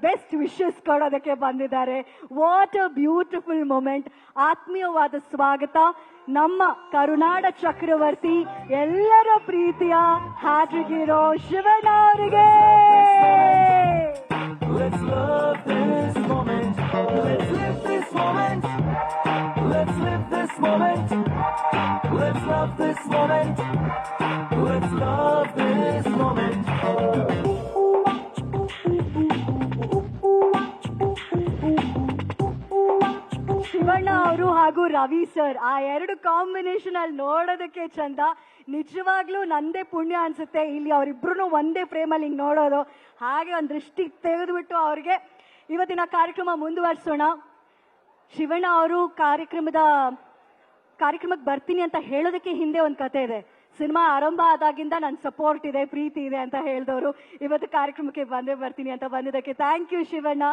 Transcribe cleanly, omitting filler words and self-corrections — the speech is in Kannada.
ಬೆಸ್ಟ್ ವಿಶಸ್ ಕೊಡೋದಕ್ಕೆ ಬಂದಿದ್ದಾರೆ. What a beautiful moment. ಆತ್ಮೀಯವಾದ ಸ್ವಾಗತ ನಮ್ಮ ಕರುನಾಡ ಚಕ್ರವರ್ತಿ, ಎಲ್ಲರ ಪ್ರೀತಿಯ ಹ್ಯಾಟ್ರಿಕ್ ಹೀರೋ ಶಿವಣ್ಣ ಅವರಿಗೆ. Let's love this moment. Let's live this moment. Let's live this moment. Let's love this moment. Let's love this moment. Shivanna ಅವರು ಹಾಗೂ ರವಿ ಸರ್, ಆ ಎರಡು ಕಾಂಬಿನೇಷನ್ ಅಲ್ಲಿ ನೋಡೋದಕ್ಕೆ ಚಂದ. ನಿಜವಾಗ್ಲೂ ನಂದೇ ಪುಣ್ಯ ಅನ್ಸುತ್ತೆ ಇಲ್ಲಿ ಅವರಿಬ್ರು ಒಂದೇ ಫ್ರೇಮ್ ಅಲ್ಲಿ ಹಿಂಗ್ ನೋಡೋದು. ಹಾಗೆ ಒಂದು ದೃಷ್ಟಿ ತೆಗೆದುಬಿಟ್ಟು ಅವ್ರಿಗೆ ಇವತ್ತಿನ ಕಾರ್ಯಕ್ರಮ ಮುಂದುವರಿಸೋಣ. ಶಿವಣ್ಣ ಅವರು ಕಾರ್ಯಕ್ರಮಕ್ಕೆ ಬರ್ತೀನಿ ಅಂತ ಹೇಳೋದಕ್ಕೆ ಹಿಂದೆ ಒಂದು ಕತೆ ಇದೆ. ಸಿನಿಮಾ ಆರಂಭ ಆದಾಗಿಂದ ನನ್ನ ಸಪೋರ್ಟ್ ಇದೆ, ಪ್ರೀತಿ ಇದೆ ಅಂತ ಹೇಳಿದವರು ಇವತ್ತು ಕಾರ್ಯಕ್ರಮಕ್ಕೆ ಬಂದೇ ಬರ್ತೀನಿ ಅಂತ ಬಂದಿದ್ದಕ್ಕೆ ಥ್ಯಾಂಕ್ ಯು ಶಿವಣ್ಣ.